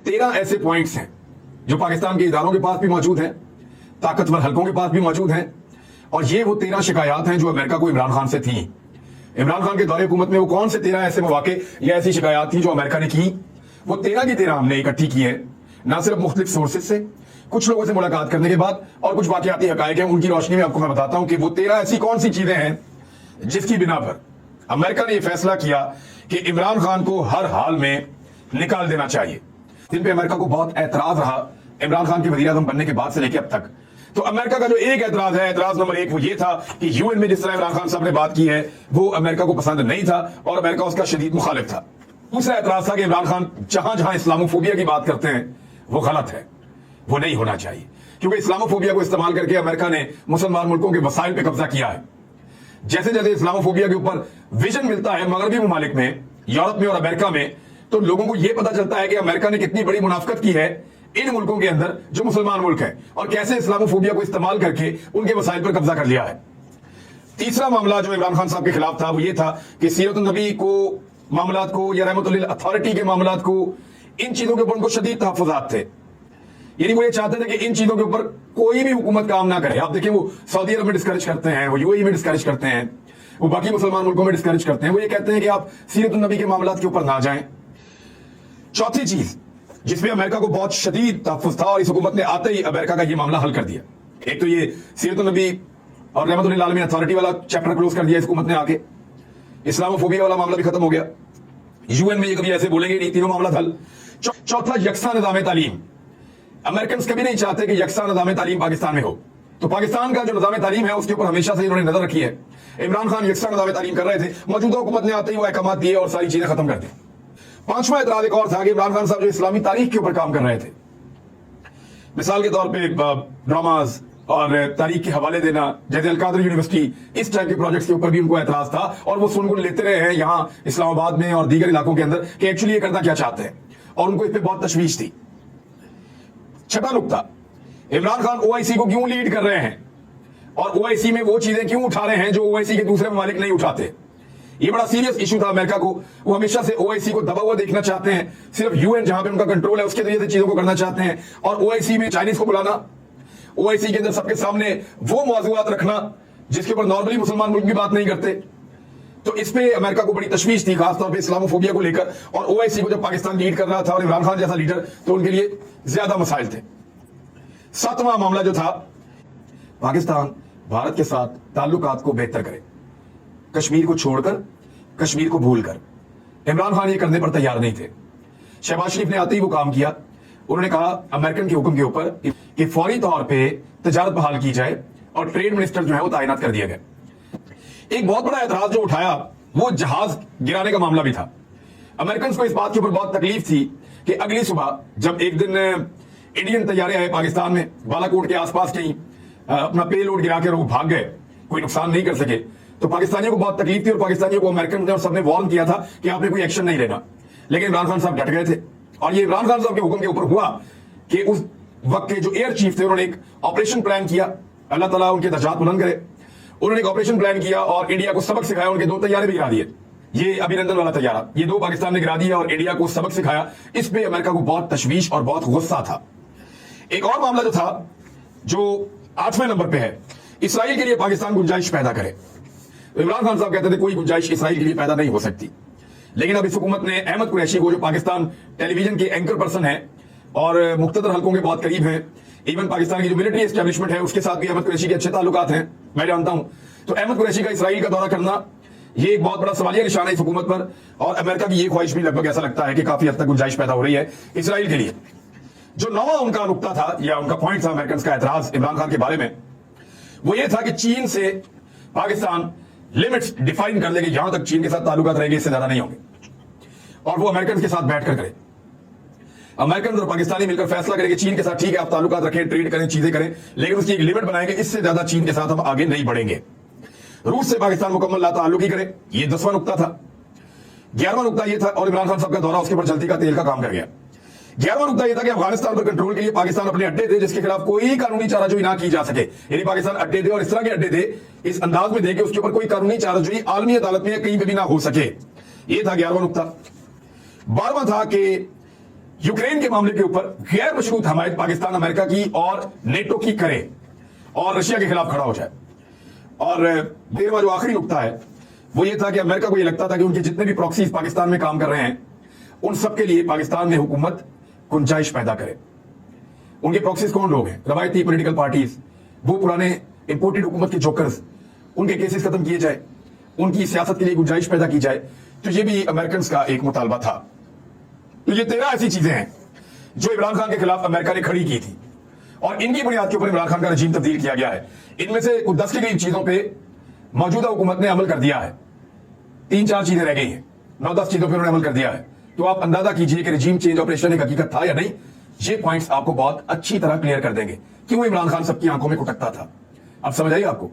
13 ऐसे पॉइंट्स हैं जो पाकिस्तान के इदारों के पास भी मौजूद हैं, ताकतवर हलकों के पास भी मौजूद हैं, और ये वो 13 शिकायत हैं जो अमेरिका को इमरान खान से थी। इमरान खान के दौरे हुकूमत में वो कौन से 13 ऐसे मौके या ऐसी शिकायत थी जो अमेरिका ने की, वो 13 की 13 हमने इकट्ठी की है, ना सिर्फ मुख्तलिफ सोर्सेज से, कुछ लोगों से मुलाकात करने के बाद और कुछ वाकयाती हकायक हैं, उनकी रोशनी में आपको मैं बताता हूं कि वो 13 ऐसी कौन सी चीजें हैं जिसकी बिना पर अमेरिका ने यह फैसला किया कि इमरान खान को हर हाल में निकाल देना चाहिए, जिन पे अमेरिका को बहुत एतराज रहा इमरान खान के वजीर आज़म बनने के बाद से लेकर अब तक। तो अमेरिका का जो एक एतराज है, एतराज नंबर 1, वो ये था कि यूएन में जिस तरह इमरान खान साहब ने बात की है वो अमेरिका को पसंद नहीं था और अमेरिका उसका शदीद मुखालिफ था। दूसरा एतराज था कि इमरान खान जहां जहां इस्लामोफोबिया की बात करते हैं वो गलत है, वो नहीं होना चाहिए, क्योंकि इस्लामोफोबिया को इस्तेमाल करके अमेरिका ने मुसलमान मुल्कों के वसाइल पे कब्जा किया है। जैसे जैसे इस्लामोफोबिया के ऊपर विजन मिलता है मगरबी ममालिक में, यूरोप में और अमेरिका में, तो लोगों को यह पता चलता है कि अमेरिका ने कितनी बड़ी मुनाफिकत की है इन मुल्कों के अंदर जो मुसलमान मुल्क है, और कैसे इस्लामोफोबिया को इस्तेमाल करके उनके वसाइल पर कब्जा कर लिया है। तीसरा मामला जो इमरान खान साहब के खिलाफ था वो ये था कि सीरत नबी को मामलात को या रहमतुल्लिल अथॉरिटी के मामलात को, इन चीजों के ऊपर उनको शदीद तहफ़्फ़ुज़ात थे। यानी वो ये चाहते थे कि इन चीजों के ऊपर कोई भी हुकूमत काम ना करे। आप देखिए, वो सऊदी अरब में डिस्करेज करते हैं, वो यूएई में डिस्करेज करते हैं, वो बाकी मुसलमान मुल्कों में डिस्करेज करते हैं। वो ये कहते हैं कि आप सीरत नबी के मामलात के ऊपर ना जाएं। चौथी चीज जिसमें अमेरिका को बहुत शदीद तहफ़्फ़ुज़ था और इस हुकूमत ने आते ही अमेरिका का ये मामला हल कर दिया, एक तो ये सीरत नबी और रहमतुल्लिल आलमीन अथॉरिटी वाला चैप्टर क्लोज कर दिया इस हुकूमत ने आके, इस्लामोफोबिया वाला मामला भी खत्म हो गया, यूएन में ये कभी ऐसे बोलेंगे नहीं, तीनों मामला हल। चौथा, यकसा निज़ाम तालीम। अमेरिकन कभी नहीं चाहते कि यकसा निज़ाम तालीम पाकिस्तान में हो, तो पाकिस्तान का जो निज़ाम तालीम है उसके ऊपर हमेशा से इन्होंने नजर रखी है। इमरान खान यकसा निज़ाम तालीम कर रहे थे, मौजूदा हुकूमत ने आते ही वो अहकाम दिए और सारी चीजें खत्म कर दी। पांचवा एतराज एक और था कि इमरान खान साहब जो इस्लामी तारीख के ऊपर काम कर रहे थे, मिसाल के तौर पे ड्रामाज और तारीख के हवाले देना, जैसे अलकादर यूनिवर्सिटी, इस टाइप के प्रोजेक्ट्स के ऊपर भी उनको एतराज था, और वो सुनगुन लेते रहे हैं यहां इस्लामाबाद में और दीगर इलाकों के अंदर कि एक्चुअली ये करना क्या चाहते हैं, और उनको इस पर बहुत तशवीश थी। छठा नुकता, इमरान खान ओआईसी को क्यों लीड कर रहे हैं और ओआईसी में वो चीजें क्यों उठा रहे हैं जो ओआईसी के दूसरे ममालिक नहीं उठाते। ये बड़ा सीरियस इशू था अमेरिका को, वो हमेशा से ओआईसी को दबा हुआ देखना चाहते हैं, सिर्फ यूएन जहां पे उनका कंट्रोल है उसके जरिए से चीजों को करना चाहते हैं, और ओआईसी में चाइनीज को बुलाना, ओआईसी के अंदर सबके सामने वो मौजूआत रखना जिसके ऊपर नॉर्मली मुसलमान मुल्क भी बात नहीं करते। तो इस पे अमेरिका को बड़ी तशवीश थी, खासतौर पर इस्लामोफोबिया को लेकर, और ओआईसी को जब पाकिस्तान लीड कर रहा था और इमरान खान जैसा लीडर, तो उनके लिए ज्यादा मसाइल थे। सातवां मामला जो था, पाकिस्तान भारत के साथ ताल्लुकात को बेहतर करे, कश्मीर को छोड़कर, कश्मीर को भूलकर। इमरान खान ये करने पर तैयार नहीं थे। शहबाज शरीफ ने आते ही वो काम किया, उन्होंने कहा अमेरिकन के हुक्म के ऊपर कि फौरी तौर पे तजारत बहाल की जाए और ट्रेड मिनिस्टर जो है वो तैनात कर दिया गया। एक बहुत बड़ा एतराज जो उठाया वो जहाज गिराने का मामला भी था। अमेरिकन को इस बात के ऊपर बहुत तकलीफ थी कि अगली सुबह जब एक दिन इंडियन तैयारे आए पाकिस्तान में, बालाकोट के आसपास कहीं अपना पेलोड गिरा के वो भाग गए, कोई नुकसान नहीं कर सके, तो पाकिस्तानियों को बहुत तकलीफ थी और पाकिस्तानियों को अमेरिकन ने और सबने वार्न किया था कि आपने कोई एक्शन नहीं लेना। लेकिन इमरान खान साहब डट गए थे, और ये इमरान खान साहब के हुक्म के ऊपर हुआ कि उस वक्त के जो एयर चीफ थे उन्होंने एक ऑपरेशन प्लान किया, अल्लाह ताला उनके दर्जात बुलंद करे। उन्होंने एक ऑपरेशन प्लान किया और इंडिया को सबक सिखाया, उनके 2 तैयारे भी गिरा दिए, ये अभिनंदन वाला तैयारा, ये 2 पाकिस्तान ने गिरा दिया और इंडिया को सबक सिखाया। इस पे अमेरिका को बहुत तशवीश और बहुत गुस्सा था। एक और मामला जो था, जो 8वें नंबर पे है, इसराइल के लिए पाकिस्तान गुंजाइश पैदा करे। तो इमरान खान साहब कहते थे कोई गुंजाइश इसराइल के लिए पैदा नहीं हो सकती, लेकिन अब इस हुकूमत ने अहमद कुरैशी को, जो पाकिस्तान टेलीविजन के एंकर पर्सन है और मुख्तदर हल्कों के बहुत करीब हैं, इवन पाकिस्तान की जो मिलिट्री एस्टेब्लिशमेंट है उसके साथ भी अहमद कुरैशी के अच्छे ताल्लुकात हैं, मैं जानता हूं। तो अहमद कुरैशी का इसराइल का दौरा करना ये एक बहुत बड़ा सवालिया निशान है इस हुकूमत पर, और अमेरिका की ये ख्वाहिश भी लगभग ऐसा लगता है कि काफी हद तक गुंजाइश पैदा हो रही है इसराइल के लिए। जो 9वां उनका नुकता था या उनका पॉइंट था अमेरिकन का एतराज इमरान खान के बारे में, वो ये था कि चीन से पाकिस्तान लिमिट्स डिफाइन कर ले कि यहां तक चीन के साथ ताल्लुकात रहेंगे, इससे ज्यादा नहीं होंगे, और वो अमेरिकन के साथ बैठकर करे। अमेरिकन और पाकिस्तानी मिलकर फैसला करें कि चीन के साथ ठीक है आप ताल्लुकात रखें, ट्रेड करें, चीजें करें, लेकिन उसकी एक लिमिट बनाएंगे, इससे ज्यादा चीन के साथ हम आगे नहीं बढ़ेंगे। रूस से पाकिस्तान मुकम्मल ला ताल्लुक ही करे, ये 10वां नुकता था। 11वां नुकता ये था, और इमरान खान साहब का दौरा उसके ऊपर जल्दी का तेल का काम कर गया। 11वां नुकता यह था कि अफगानिस्तान पर कंट्रोल के लिए पाकिस्तान अपने अड्डे दे जिसके खिलाफ कोई कानूनी चाराजोई ना की जा सके, यानी पाकिस्तान अड्डे दे और इस तरह के अड्डे दे इस अंदाज में दे कि उसके ऊपर कोई कानूनी चाराजोई आलमी अदालत में कहीं भी ना हो सके। यह था 11वां नुकता। 12वां था कि यूक्रेन के मामले के ऊपर गैर मशरूत हमायत पाकिस्तान अमेरिका की और नेटो की करे और रशिया के खिलाफ खड़ा हो जाए। और 13वां जो आखिरी नुकता है वो ये था कि अमेरिका को ये लगता था कि उनके जितने भी प्रॉक्सीज पाकिस्तान में काम कर रहे हैं उन सबके लिए पाकिस्तान में हुकूमत गुंजाइश पैदा करे। उनके प्रॉक्सीज कौन लोग हैं? रवायती पॉलिटिकल पार्टीज, वो पुराने इंपोर्टेड हुकूमत के जोकर्स, उनके केसेस खत्म किए जाए, उनकी सियासत के लिए गुंजाइश पैदा की जाए। तो ये भी अमेरिकन का एक मुतालबा था। तो ये 13 ऐसी चीजें हैं जो इमरान खान के खिलाफ अमेरिका ने खड़ी की थी और इनकी बुनियाद के ऊपर इमरान खान का रजीम तब्दील किया गया है। इनमें से कुछ 10 के करीब चीजों पे मौजूदा हुकूमत ने अमल कर दिया है, 3-4 चीजें रह गई हैं, 9-10 चीजों पर उन्होंने अमल कर दिया है। तो आप अंदाजा कीजिए कि रजीम चेंज ऑपरेशन एक हकीकत था या नहीं। ये पॉइंट्स आपको बहुत अच्छी तरह क्लियर कर देंगे क्यों इमरान खान सबकी आंखों में कुटकता था। अब समझ आइए आपको।